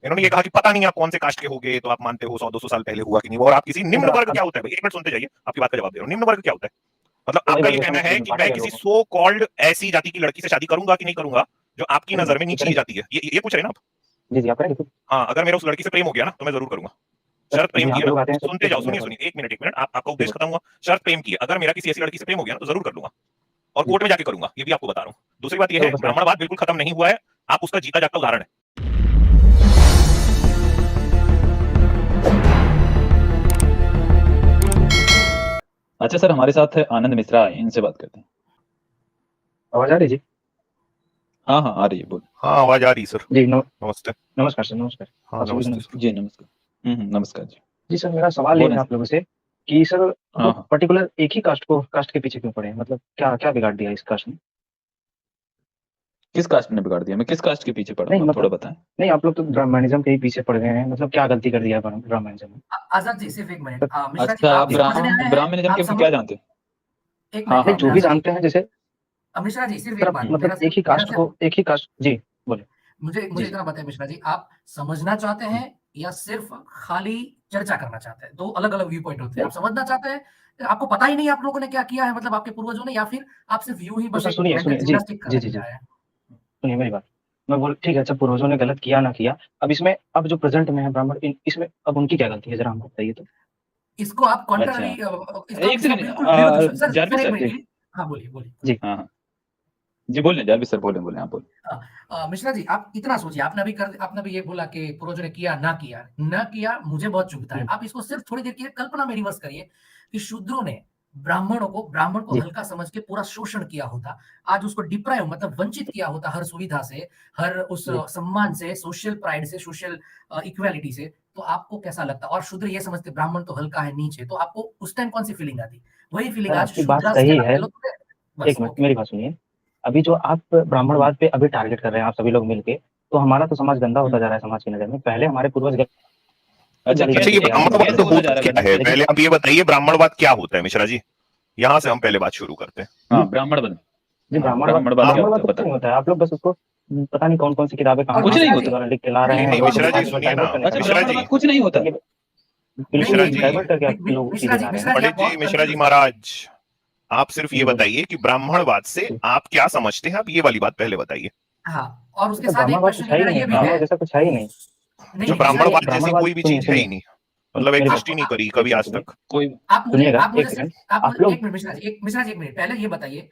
इन्होंने ये कहा कि पता नहीं आप कौन से कास्ट के होगे, तो आप मानते हो 100-200 साल पहले हुआ कि नहीं, और आप किसी निम्न वर्ग क्या होता है भाई, एक मिनट सुनते जाइए, आपकी बात का जवाब दे रहा हूँ। निम्न वर्ग क्या होता है? मतलब तो वही आपका बात ये है, कहना समझ है में कि बांटा मैं गया किसी लोगों को। सो कॉल्ड ऐसी जाति की लड़की से शादी करूंगा कि नहीं करूंगा जो आपकी नजर में नीची करेंगे। जाती है, ये पूछ रहे हैं ना आप? जी, आप करेंगे? हाँ, अगर मेरा उस लड़की से प्रेम हो गया ना तो मैं जरूर करूंगा। सर, शर्त प्रेम की यहाँ है पे ना, लोग आते हैं सुनते सिर्फ जाओ, मेरे सुनिए पास। सुनिए, एक मिनट, आपका उपदेश देखो, खत्म हुआ। शर्त प्रेम की है, अगर मेरा किसी ऐसी लड़की से प्रेम हो गया ना तो जरूर कर लूंगा, और जी, कोर्ट में जाके करूंगा, ये भी आपको बता रहा हूँ। दूसरी बात यह सर है, वो बस ब्राह्मणवाद बिल्कुल खत्म नहीं हुआ है, आप उसका जीता जागता उदाहरण है। अच्छा सर, हमारे साथ आनंद मिश्रा है, इनसे बात करते हैं। आवाज आ रही जी? हाँ हाँ, आ रही है, बोल। हाँ, आवाज आ रही सर। जी, नमस्ते। नमस्कार सर, नमस्कार। हाँ, आप सभी को नमस्ते नमस्कार। सर। जी नमस्कार। नमस्कार जी। जी सर, मेरा सवाल ये बोलें है सर। आप लोगों से कि सर हम हाँ लोग हाँ, पर्टिकुलर एक ही कास्ट के पीछे क्यों पड़े हैं? मतलब क्या क्या बिगाड़ दिया इस कास्ट ने? किस कास्ट ने बिगाड़ दिया? मैं किस कास्ट के पीछे पड़ा नहीं हूँ, आप थोड़ा मतलब, बताएं। नहीं आप लोग तो ब्राह्मणिज्म के ही पीछे पड़ गए हैं। मतलब क्या गलती कर दिया है ब्राह्मणिज्म में? आजाद जी सिर्फ एक मिनट। मिश्रा जी अच्छा, आप आप समझने आए हैं? ब्राह्मणिज्म आप के समझ, क्या जानते हैं? एक हाँ मिनट, नहीं, हाँ, एक जो मिनट भी बोलिए। आजाद जी। जानते हैं जैसे मिश्रा जी सिर्फ सर, एक बात, मतलब एक ही कास्ट को, एक ही कास्ट। जी, बोले। मुझे जी मुझे इतना बताएं मिश्रा जी, आप समझना चाहते हैं या सिर्फ खाली चर्चा करना चाहते हैं? दो अलग अलग व्यू पॉइंट होते हैं। नहीं, आप समझना चाहते हैं, आपको पता ही नहीं आप लोगों ने क्या किया है, मतलब आपके पूर्वजों ने, या फिर आप सिर्फ यूं ही तो बस सर एक सुनिए मेंटल सुनिए, जी जिम्नास्टिक जी करने जी के लिए जी, आए हैं? सुनिए मेरी बात। मैं बोल ठीक है, अच्छा पूर्वजों ने गलत किया ना किया, अब इसमें अब जो प्रेजेंट में है ब्राह्मण, इसमें अब उनकी क्या गलती है, जरा हमको बताइए तो। इसको आप अच्छा, कॉन्ट्ररी, एक इसको सेकंड, बिल्कुल विरुद्ध सर, जारविर एक सर। मिनट जी के लिए। हाँ बोलिए बोलिए। जी। हाँ हाँ, जी बोलें, जारविर सर, बोलें बोलें, आप बोलें। मिश्रा जी आप इतना सोचिए, आपने भी ये बोला कि पूर्वजों ने किया ना किया, ना किया मुझे बहुत चुभता है। जी आप इसको सिर्फ थोड़ी देर की कल्पना में रिवर्स करिए कि शूद्रों ने ब्राह्मण को जी हल्का समझ के पूरा शोषण किया होता, आज उसको डिप्राइव मतलब वंचित किया होता हर सुविधा से, हर उस जी। सम्मान से, सोशल प्राइड से, सोशल इक्वालिटी से, तो आपको कैसा लगता? और शूद्र ये समझते ब्राह्मण तो हल्का है, नीचे, तो आपको उस टाइम कौन सी फीलिंग आती? वही फीलिंग सर आज आपकी बात शूद्रास के सही नाम है। पे लोग, बस एक मिनट ओके। मेरी बात सुनिए। अभी जो आप ब्राह्मणवाद पे अभी टारगेट कर रहे हैं आप सभी लोग मिलके, तो हमारा तो समाज गंदा होता जा रहा है समाज की नजर में। पहले हमारे पूर्वज गलत अच्छा, गाली अच्छा, देते ये कैसे थे, आज वो ब्राह्मणवाद कैसे गलत होता होता जा रहा है क्या गंदा? है? लेकिन पहले आप ये बताइए, ब्राह्मणवाद क्या होता है मिश्रा जी? यहाँ से हम पहले बात शुरू करते हैं। जी हाँ, ब्राह्मण बन। जी, हाँ, ब्राह्मणवाद ब्राह्मणवाद क्या होता ब्राह्मणवाद है, तो कुछ बता। नहीं होता है। आप लोग बस उसको पता नहीं कौन कौन सी किताबें कहाँ और कुछ कहाँ से नहीं मिश्रा लिख जी, होता। लिख के ला रहे नहीं हैं नहीं और लोगों मिश्रा को जी, बात सुनिए ना। डाइवर्ट करने का अच्छा, कोशिश मिश्रा कर रहे जी, ब्राह्मणवाद कुछ नहीं होता। हैं। ये नहीं बिल्कुल मिश्रा नहीं जी, नहीं, डाइवर्ट करके आप लोग मिश्रा चीजें जी, ला रहे हैं। मिश्रा जी आप पंडित जी, बहुत मिश्रा जी कंफ्यूज हैं। महाराज, आप सिर्फ ये जी बोलिए। बताइए कि ब्राह्मणवाद से जी। आप क्या समझते हैं, आप ये वाली बात पहले बताइए। हाँ, और उसके सर साथ एक ब्राह्मणवाद क्वेश्चन कुछ है ही मेरा नहीं, ये भी है। ब्राह्मण जैसा कुछ है ही नहीं। नहीं अच्छा, नहीं मिश्रा जी, ब्राह्मणवाद जैसी ब्राह्मणवाद कोई भी सुनिए चीज है सुनिए, ही नहीं, मतलब मेरी बात एग्जिस्ट ही नहीं करी एक कभी मिनट आज सुनिए, तक। कोई। सुनिएगा आप मुझे एक सेकंड। सिर्फ, आप लोग एक मिनट मिश्रा जी एक मिनट पहले ये बताइए,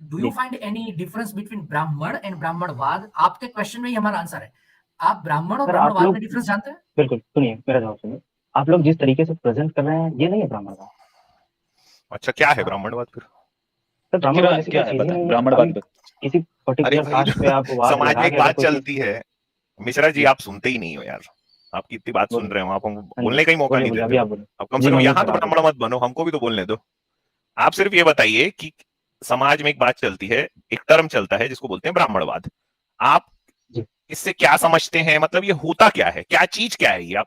डू यू जी find any difference between Brahmin and ब्राह्मणवाद? आपके क्वेश्चन में ही हमारा आंसर है। आप ब्राह्मण और सर, आप ब्राह्मणवाद लोग में डिफरेंस जानते हैं? बिल्कुल सुनिए, मेरा जवाब सुनिए। आप लोग जिस तरीके से प्रेजेंट कर रहे हैं ये नहीं है ब्राह्मणवाद। अच्छा, क्या है अच्छा, ब्राह्मणवाद फिर? सर ब्राह्मणवाद क्या जैसी कोई क्या है, चीज ही बता, नहीं है। ब्राह्मणवाद अभी बता। किसी अरे पर्टिकुलर भाई, कास्ट पे आप वाद समाज में लगा एक के अगर बात कोई चीज। चलती है मिश्रा जी, जी आप सुनते ही नहीं हो यार। आपकी इतनी बात सुन बोलिए। रहे हो, आप हमको हाँ जी, बोलने का ही मौका बोलिए नहीं बोलिए, देते अभी हो। आप बोलिए। अब कम से जी कम नहीं यहाँ सर, तो आप बोलिए। ब्राह्मण मत बनो, हमको भी तो बोलने दो। आप सिर्फ ये बताइए कि समाज में एक बात चलती है, एक टर्म चलता है जिसको बोलते हैं ब्राह्मणवाद। आप जी इससे क्या समझते हैं, मतलब ये होता क्या है, क्या चीज क्या है ये आप?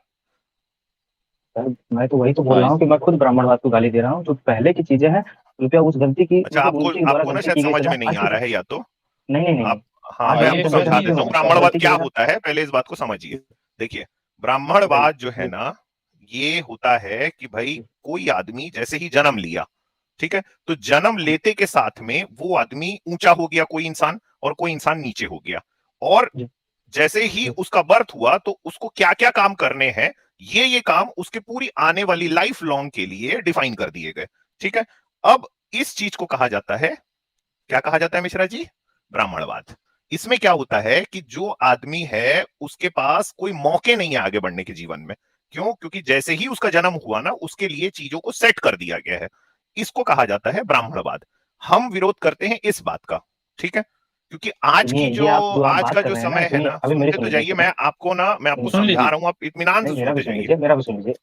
सर, मैं तो वही तो बोल हाँ रहा हूँ कि मैं खुद ब्राह्मणवाद को गाली दे रहा हूँ। जो पहले की चीजें हैं, कृपया उस गलती की, अच्छा, मतलब आपको उनके द्वारा आपको ना गलती शायद की गई समझ सजा में नहीं आज आ की रहा है, या तो नहीं नहीं नहीं, आप, हाँ, आज मैं हाँ, की ये आपको जनरेशन समझ समझा नहीं समझती रहा देता है हूँ हूँ। ब्राह्मणवाद गलती की क्या जगह। होता है, पहले इस बात को समझिए। देखिए, बताइए ब्राह्मणवाद जो है जी ना, ये होता है कि भाई जी कोई आदमी जैसे ही जन्म लिया, ठीक है, तो जन्म जी लेते के साथ में वो आदमी ऊंचा हो गया, कोई इंसान, और कोई इंसान नीचे हो गया। और जी जैसे ही जी उसका बर्थ हुआ तो उसको क्या क्या काम करने हैं, ये काम उसके पूरी आने वाली लाइफ लॉन्ग के लिए डिफाइन कर दिए गए। ठीक है, अब इस चीज को कहा जाता है, क्या कहा जाता है मिश्रा जी? ब्राह्मणवाद। इसमें क्या होता है कि जो आदमी है उसके पास कोई मौके नहीं है आगे बढ़ने के जीवन में। क्यों? क्योंकि जैसे ही उसका जन्म हुआ ना, उसके लिए चीजों को सेट कर दिया गया है। इसको कहा जाता है ब्राह्मणवाद। हम विरोध करते हैं इस बात का, ठीक है, क्योंकि सुनिए, ये आप जो आप आज बात का कर जो रहे हैं ना, समय है सुनिए ना, अभी मेरी सुनते सुन तो लीजिए एक जाइए, सेकंड। मैं आपको सुनिए, सुन समझा लीजिए। रहा हूं, आप इत्मीनान से नहीं मेरा भी सुनते सुन जाइए। लीजिए, मेरा भी सुन लीजिए,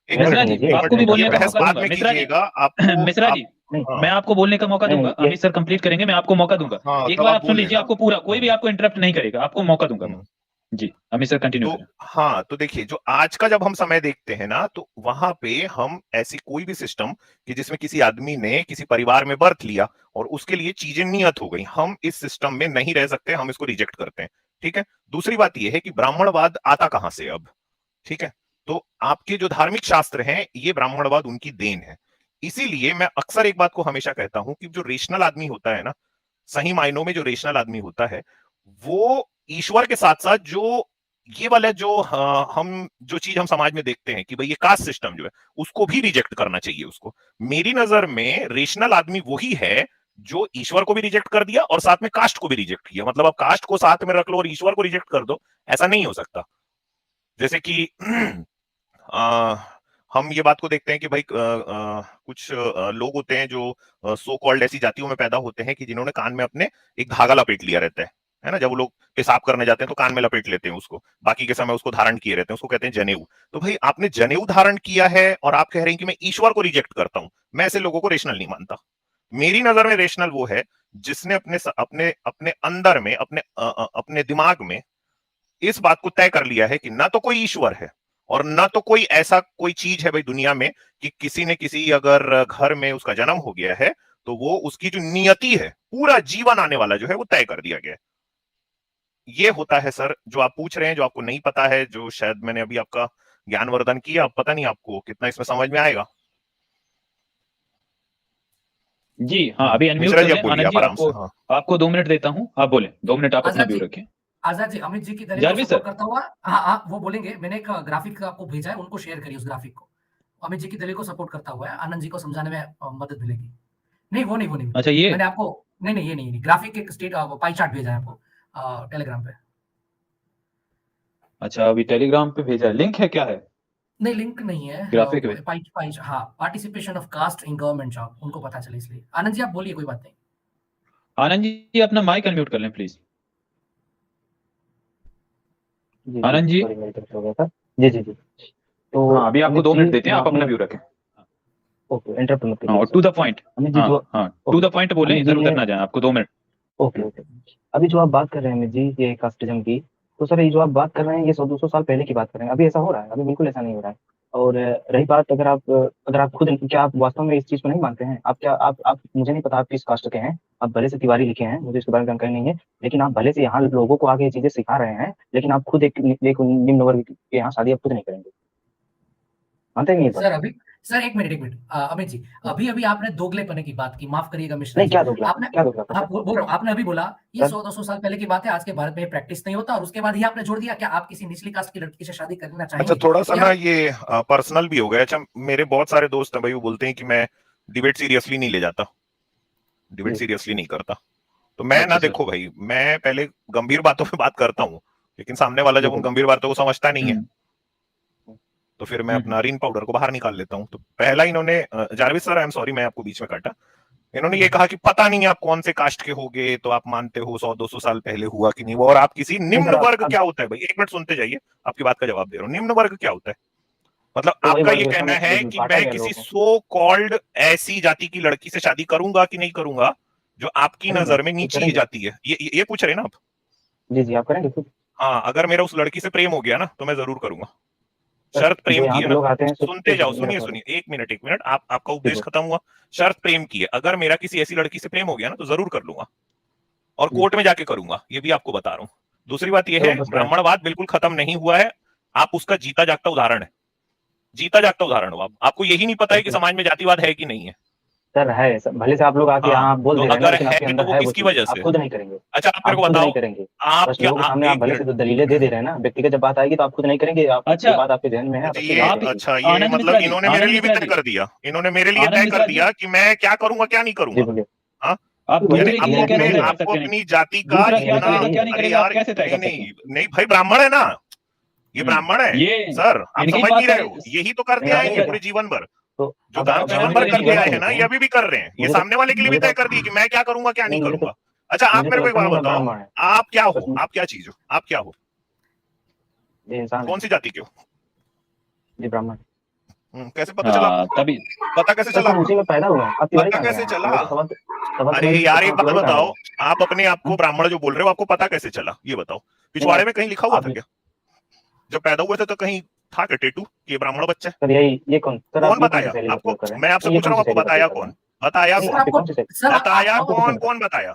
एक मेरा भी मिनट, मिश्रा सुन जी, लीजिए, एक एक आपको भी मिनट, मिनट ये बोलने मैं का बहस मौका बताता बाद हूँ। दूंगा में मिश्रा जी। कीजिएगा आपको। मिश्रा आप, जी, नहीं हाँ, मैं आपको बोलने का मौका नहीं दूंगा। नहीं, ये अमित सर कंप्लीट करेंगे, मैं आपको मौका दूंगा। हाँ, एक तब बार आप आप सुन बोले लीजिए, ना। आपको पूरा, कोई भी आपको इंटरप्ट नहीं करेगा, आपको मौका दूंगा मैं। हम्म। जी, अमित सर कंटिन्यू तो करें। हाँ, तो देखिए, जो आज का जब हम समय देखते हैं ना, तो वहां पे हम ऐसी कोई भी सिस्टम कि जिसमें किसी आदमी ने किसी परिवार में बर्थ लिया और उसके लिए चीजें नियत हो गई, हम इस सिस्टम में नहीं रह सकते, हम इसको रिजेक्ट करते हैं। ठीक है। दूसरी बात यह है कि ब्राह्मणवाद आता कहां से अब, ठीक है। तो आपके जो धार्मिक शास्त्र हैं ये ब्राह्मणवाद उनकी देन है। इसीलिए मैं अक्सर एक बात को हमेशा कहता हूं कि जो रेशनल आदमी होता है ना, सही मायनों में जो रेशनल आदमी होता है, वो ईश्वर के साथ साथ जो ये वाला जो हम जो चीज हम समाज में देखते हैं कि भाई ये कास्ट सिस्टम जो है उसको भी रिजेक्ट करना चाहिए उसको। मेरी नजर में रेशनल आदमी वही है जो ईश्वर को भी रिजेक्ट कर दिया और साथ में कास्ट को भी रिजेक्ट किया। मतलब अब कास्ट को साथ में रख लो और ईश्वर को रिजेक्ट कर दो, ऐसा नहीं हो सकता। जैसे कि हम ये बात को देखते हैं कि भाई कुछ लोग होते हैं जो सो कॉल्ड ऐसी जातियों में पैदा होते हैं कि जिन्होंने कान में अपने एक धागा लपेट लिया रहता है ना। जब वो लोग पेशाब करने जाते हैं तो कान में लपेट लेते हैं उसको, बाकी के समय उसको धारण किए रहते हैं, उसको कहते हैं जनेऊ। तो भाई आपने जनेऊ धारण किया है और आप कह रहे हैं कि मैं ईश्वर को रिजेक्ट करता हूं। मैं ऐसे लोगों को रेशनल नहीं मानता। मेरी नजर में रेशनल वो है जिसने अपने अपने अपने अंदर में अपने दिमाग में इस बात को तय कर लिया है कि ना तो कोई ईश्वर है और ना तो कोई ऐसा कोई चीज है भाई दुनिया में कि किसी ने किसी अगर घर में उसका जन्म हो गया है तो वो उसकी जो नियति है, पूरा जीवन आने वाला जो है वो तय कर दिया गया है। ये होता है सर जो आप पूछ रहे हैं, जो आपको नहीं पता है, जो शायद मैंने अभी आपका ज्ञानवर्धन किया, अब पता नहीं आपको कितना इसमें समझ में आएगा। जी हाँ, अभी अनम्यूट मिश्रा कर जी लें। आप बोलिए, आनंद आप जी आराम से। आपको हाँ आपको 2 मिनट देता हूँ, आप बोले 2 मिनट आप अपना आजाद व्यू जी, रखें। आजाद जी, अमित जी की दलील को जारविद सपोर्ट सर। करता हुआ, हाँ वो बोलेंगे। मैंने एक ग्राफिक आपको भेजा है, उनको शेयर करिए उस ग्राफिक को। अमित जी की दलील को सपोर्ट करता हुआ है, आनंद जी को समझाने में मदद मिलेगी। नहीं वो नहीं अच्छा ये मैंने आपको नहीं ये नहीं ग्राफिक एक स्टेट पाई चार्ट भेजा है आपको टेलीग्राम पे। अच्छा अभी टेलीग्राम पे भेजा है, लिंक है क्या है? नहीं लिंक नहीं है, ग्राफिक में पाई हाँ, participation of caste in government job, उनको पता चले इसलिए। आनंद जी आप बोलिए, कोई बात नहीं। आनंद जी अपना माइक अनम्यूट कर लें please. Ji Anand ji sorry मेरी तरफ से हो गया था। जी जी जी। तो हाँ, अभी आपको अमित 2 मिनट जी देते हैं, जो आप अपना आपने, व्यू रखें। ओके इंटरप्ट मत हाँ, और करिए to the point. Amit ji हाँ जो, हाँ, टू द पॉइंट बोले, अमित जी इधर उधर ने, ना जाए, आपको 2 मिनट। Okay okay. अभी जो आप बात कर रहे हैं अमित जी ये कास्टिज्म की, तो सर ये जो आप बात कर रहे हैं ये 100-200 साल पहले की बात कर रहे हैं। अभी ऐसा हो रहा है? अभी बिल्कुल ऐसा नहीं हो रहा है। और रही बात, अगर आप खुद, क्या आप वास्तव में इस चीज को नहीं मानते हैं? आप क्या आप मुझे नहीं पता आप किस कास्ट के हैं, आप भले से तिवारी लिखे हैं, मुझे इसके बारे में जानकारी नहीं है, लेकिन आप भले से यहाँ लोगों को आगे ये चीजें सिखा रहे हैं, लेकिन आप खुद एक निम्न वर्ग के यहाँ शादी आप खुद नहीं करेंगे। मानते हैं ये बात? सर एक मिनट अमित जी, अभी आपने दोगलेपने की बात की, माफ करिएगा मिश्रा नहीं जी। क्या दोगला, क्या दोगला हाँ बोल रहा हूँ, आपने अभी बोला ये सर? 100-200 साल पहले की बात है, आज के भारत में प्रैक्टिस नहीं होता, और उसके बाद ही आपने जोड़ दिया क्या आप किसी निचली कास्ट की लड़की से शादी करना अच्छा, चाहेंगे? थोड़ा सा या ना ये पर्सनल भी हो गया। अच्छा, मेरे बहुत सारे दोस्त हैं भाई, वो बोलते हैं कि मैं डिबेट सीरियसली नहीं ले जाता, डिबेट जी। सीरियसली नहीं करता। तो मैं अच्छा ना, सर। देखो भाई, मैं पहले गंभीर बातों पे बात करता हूँ, लेकिन सामने वाला जब उन बिल्कुल। गंभीर बातों को समझता नहीं है हम्म, तो फिर मैं अपना रिन पाउडर को बाहर निकाल लेता हूँ। तो पहला इन्होंने, जारविद सर आई एम सॉरी मैं आपको बीच में काटा, इन्होंने ये कहा कि पता नहीं आप कौन से कास्ट के होगे, तो आप मानते हो 100-200 साल पहले हुआ कि नहीं हुआ, और आप किसी नहीं निम्न सर वर्ग, अब क्या होता है भाई, एक मिनट सुनते जाइए, आपकी बात का जवाब दे रहा हूँ। निम्न वर्ग क्या होता है? मतलब तो वही आपका वर्ग ये व्यवस्था कहना में है कि बांटा मैं गया किसी लोगों को। सो कॉल्ड ऐसी जाति की लड़की से शादी करूंगा कि नहीं करूंगा जो आपकी करेंगे, नजर में खुद नीची करेंगे। जाती है, ये पूछ रहे हैं ना आप? जी जी आप करेंगे खुद। हाँ, अगर मेरा उस लड़की से प्रेम हो गया ना तो मैं जरूर करूंगा। सर शर्त जो प्रेम की यहाँ है पे ना। लोग आते हैं सुनते एक जाओ, सेकंड मेरा सुनिए सवाल है। सुनिए, एक मिनट, आपका ठीक उपदेश है। खत्म हुआ। शर्त प्रेम की है, अगर मेरा किसी ऐसी लड़की से प्रेम हो गया ना तो जरूर कर लूंगा, और जी कोर्ट में जाके करूंगा, ये भी आपको बता रहा हूँ। दूसरी बात यह सर वो है, बस करें। ब्राह्मणवाद बिल्कुल खत्म नहीं हुआ है, आप उसका जीता जागता उदाहरण है, जीता जागता उदाहरण हो आप। आपको यही नहीं पता है कि सर समाज में जातिवाद है कि नहीं है। सर है सर, भले से आप लोग आके हाँ, यहाँ बोल तो दे रहे हैं ना, अगर लेकिन है आपके तो अंदर वो है वो किसकी चीज, वजह आप से? खुद नहीं करेंगे। अच्छा, आप मेरे आप को खुद नहीं बताओ, करेंगे। आप बस क्या, लोगों के सामने आप एक भले से मिनट, तो एक दलीलें दे मिनट। दे रहे हैं ना, व्यक्तिगत जब बात आएगी तो आप खुद नहीं करेंगे। आप अच्छा जो बात आपके ध्यान में है आप अच्छा अच्छे ये, से आप करिए। अच्छा ये आनंद मतलब मिश्रा जी, इन्होंने मेरे आनंद लिए भी मिश्रा तय जी, कर दिया, इन्होंने मेरे लिए आनंद तय मिश्रा कर जी, दिया कि मैं क्या करूंगा क्या नहीं जी करूंगा। बोलिए। हाँ, आप यानी दूसरे के नहीं लिए आपको नहीं कैसे अपने बोलिए। तय कर आपको सकते हैं? अपनी जाति का दूसरा क्या इतना, करेगा क्या नहीं अरे करेगा, आप यार, कैसे तय नहीं कर सकते नहीं हैं? नहीं भाई, ब्राह्मण है ना, ये ब्राह्मण है ये सर, आप इनकी समझ बात नहीं का रहे हो, यही तो करते नहीं क्या आए हैं नहीं पूरे जीवन भर, तो जो अब क्या जीवन नाम भर है करते इनकी ये आए बात हैं ना, सुनिए। ये अभी भी कर रहे हैं, ये मुझे तो सामने वाले के लिए भी मुझे तय तो कर दिए कि मैं क्या करूंगा क्या नहीं नहीं करूंगा। अच्छा, आप मुझे मेरे तो को एक लगता बात नहीं मैं बताओ, ब्राह्मण है। आप क्या बस हो, आप क्या चीज हो, आप क्या हो, ये इंसान है कौन सी जाति के हो? जी, ब्राह्मण। कैसे पता चला हाँ आपको? तभी पता कैसे सर चला सर आपको? उसी में पैदा हुए हैं। आप तिवारी पता कहाँ गए कैसे हैं? चला? मेरा तो सवाल तो अरे वही यार, पूछा, एक आप बात तिवारी कहाँ बताओ, गए? आप अपने आप को हाँ? ब्राह्मण जो बोल रहे हो, आपको पता कैसे चला, ये बताओ। नहीं पिछवाड़े में कहीं लिखा हुआ आप था क्या? जब पैदा हुए थे तो कहीं था क्या टेटू कि ये ब्राह्मण बच्चा है? सर यही ये कौन सर, आप कौन ये कौन सी बताया शैली का आपको? प्रयोग कर रहे हैं? मैं आपसे नहीं, ये पूछ कौन रहा हूँ, सी आपको शैली का बताया प्रयोग कर रहे कौन? हैं? बताया नहीं कौन? आपकी कौन सी शैली? सर बताया आपको किसने कौन? बताया? कौन बताया?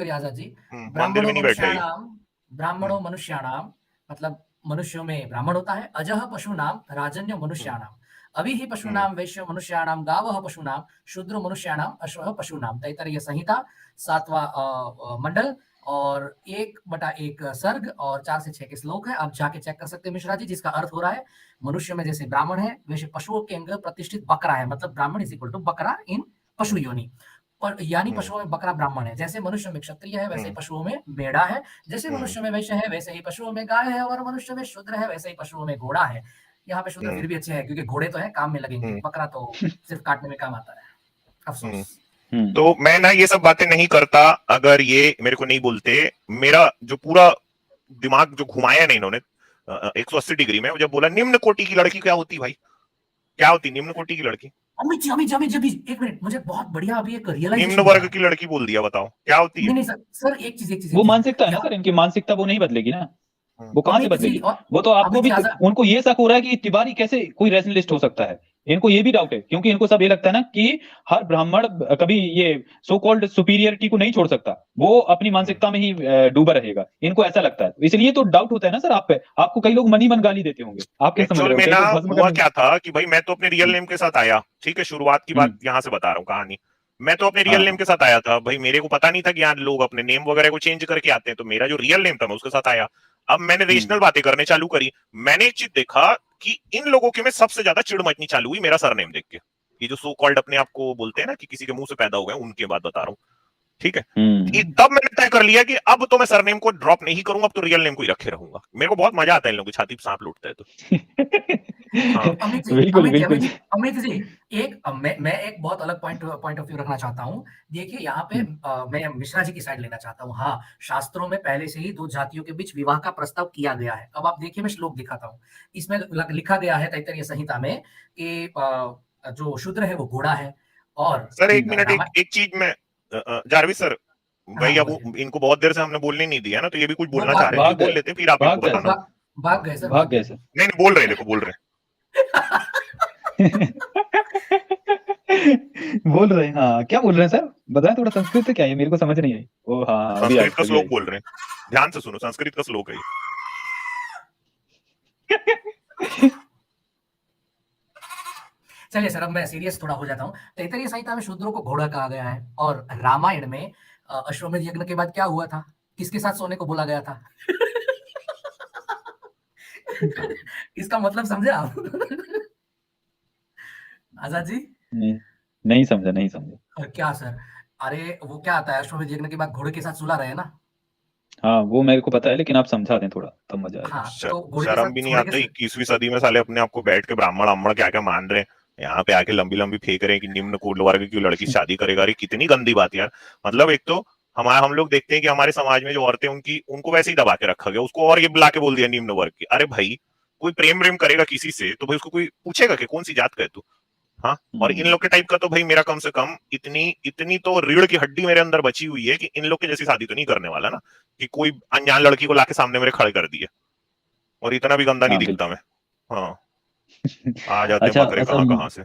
करिए आजाद जी। मंदिर में ब्राह्मणों नहीं बैठा ये। ब्राह्मणों मनुष्याणाम, मतलब मनुष्यों में ब्राह्मण होता है। अजह पशु नाम राजन्य मनुष्याणाम, अभी ही पशूनाम वैश्य मनुष्याणाम गावः पशूनाम शूद्रो मनुष्याणाम अश्वः पशूनाम। तैत्तरीय संहिता 7वां मंडल और 1/1 सर्ग और 4 से 6 के श्लोक है। आप जाके चेक कर सकते हैं मिश्रा जी, जिसका अर्थ हो रहा है मनुष्य में जैसे ब्राह्मण है वैसे पशुओं के अंग प्रतिष्ठित बकरा है, मतलब ब्राह्मण इज इक्वल टू बकरा इन पशु योनि। यानी पशुओं में बकरा ब्राह्मण है, जैसे मनुष्य में क्षत्रिय है वैसे ही पशुओं में मेढ़ा है, जैसे मनुष्य में वैश्य है वैसे ही पशुओं में गाय है, और मनुष्य में शूद्र है वैसे ही पशुओं में घोड़ा है। यहाँ पे शूद्र फिर भी अच्छे हैं क्योंकि घोड़े तो है काम में लगेंगे, बकरा तो सिर्फ काटने में काम आता है। अफसोस। तो मैं ना ये सब बातें नहीं करता अगर ये मेरे को नहीं बोलते। मेरा जो पूरा दिमाग जो घुमाया ना इन्होंने 180 डिग्री में, जब बोला निम्न कोटि की लड़की क्या होती, भाई क्या होती निम्न कोटि की लड़की? अमित जी, एक मिनट, मुझे बहुत बढ़िया अभी एक रियलाइजेशन निम्न वर्ग की लड़की बोल दिया, बताओ क्या होती है? नहीं सर एक चीज वो मानसिकता है ना सर, इनकी मानसिकता वो नहीं बदलेगी ना, वो कहाँ से बदलेगी? वो तो आपको भी, उनको ये शक हो रहा है कि तिवारी कैसे कोई रैशनलिस्ट हो सकता है, इनको ये भी डाउट है, क्योंकि इनको सब ये लगता है ना कि हर ब्राह्मण कभी ये सो कॉल्ड सुपीरियरिटी को नहीं छोड़ सकता, वो अपनी मानसिकता में ही डूबा रहेगा, इनको ऐसा लगता है, इसलिए तो डाउट होता है ना सर आप पे। आपको कई लोग मन ही मन गाली देते होंगे, आप क्या समझ रहे हो? हुआ क्या था कि भाई मैं तो अपने रियल नेम के साथ आया, ठीक है, शुरुआत की बात यहाँ से बता रहा हूँ कहानी। मैं तो अपने रियल नेम के साथ आया था भाई, मेरे को पता नहीं था कि यहाँ लोग अपने नेम वगैरह को चेंज करके आते हैं, तो मेरा जो रियल नेम था मैं उसके साथ आया। अब मैंने रेशनल बातें करने चालू करी, मैंने एक चीज देखा कि इन लोगों के में सबसे ज्यादा चिड़ मचनी चालू हुई मेरा सरनेम देख के। ये जो सो कॉल्ड अपने आप को बोलते हैं ना कि किसी के मुंह से पैदा हो गए, उनके बात बता रहा हूँ, ठीक है। तब मैंने तय कर लिया कि अब तो मैं सरनेम को ड्रॉप नहीं करूंगा, अब तो रियल नेम को ही रखे रहूंगा। मेरे को बहुत मजा आता है इन लोगों की छाती पे सांप लूटता है तो। अमित जी मैं एक बहुत अलग पॉइंट ऑफ व्यू रखना चाहता हूँ। देखिए यहाँ पे मैं मिश्रा जी की साइड लेना चाहता हूँ। हाँ, शास्त्रों में पहले से ही दो जातियों के बीच विवाह का प्रस्ताव किया गया है। अब आप देखिए, मैं श्लोक दिखाता हूँ। इसमें लिखा गया है तैत्तरीय संहिता में कि जो शूद्र है वो घोड़ा है। और सर एक मिनट, एक चीज में जारविस सर भाई, हाँ, अब इनको बहुत देर से हमने बोलने नहीं दिया ना, तो ये भी कुछ बोलना चाह रहे हैं, बोल लेते फिर आप इनको बताना। भाग गए सर, नहीं बोल रहे, देखो बोल रहे बोल रहे हैं। हाँ, क्या बोल रहे हैं सर, बताएं थोड़ा। संस्कृत से क्या है, मेरे को समझ नहीं आई। ओ हाँ, संस्कृत का श्लोक बोल रहे हैं, ध्यान से सुनो, संस्कृत का श्लोक है ये। चलिए सर, अब मैं सीरियस थोड़ा हो जाता हूँ। तैत्तरीय संहिता में शूद्रों को घोड़ा कहा गया है, और रामायण में अश्वमेध यज्ञ के बाद क्या हुआ था, किसके साथ सोने को बोला गया था? इसका मतलब समझे आप? आजाद जी नहीं समझा। क्या सर? अरे वो क्या आता है, अश्वमेध यज्ञ के बाद घोड़े के साथ सुला रहे हैं ना। हाँ, वो मेरे को पता है, लेकिन आप समझा दें थोड़ा, तब मजा आएगा। हाँ, तो शर्म भी नहीं आता 21वीं सदी में साले अपने आप को बैठ के ब्राह्मण क्या क्या मान रहे हैं, यहाँ पे आके लंबी फेंक रहे हैं कि निम्न कुल वर्ग की लड़की शादी करेगा। अरे कितनी गंदी बात यार। मतलब एक तो हम लोग देखते हैं कि हमारे समाज में जो औरतें उनको वैसे ही दबा के रखा गया, उसको और ये बुला के बोल दिया निम्न वर्ग की। अरे भाई, कोई प्रेम करेगा किसी से तो भाई उसको कोई पूछेगा कि कौन सी जात का है तू? हाँ, और इन लोग के टाइप का तो भाई मेरा कम से कम इतनी तो रीढ़ की हड्डी मेरे अंदर बची हुई है कि इन लोग के जैसी शादी तो नहीं करने वाला ना, कि कोई अनजान लड़की को लाके सामने मेरे खड़े कर दिए। और इतना भी गंदा नहीं दिखता मैं। हाँ, आ जाते हैं बकरे कहाँ से।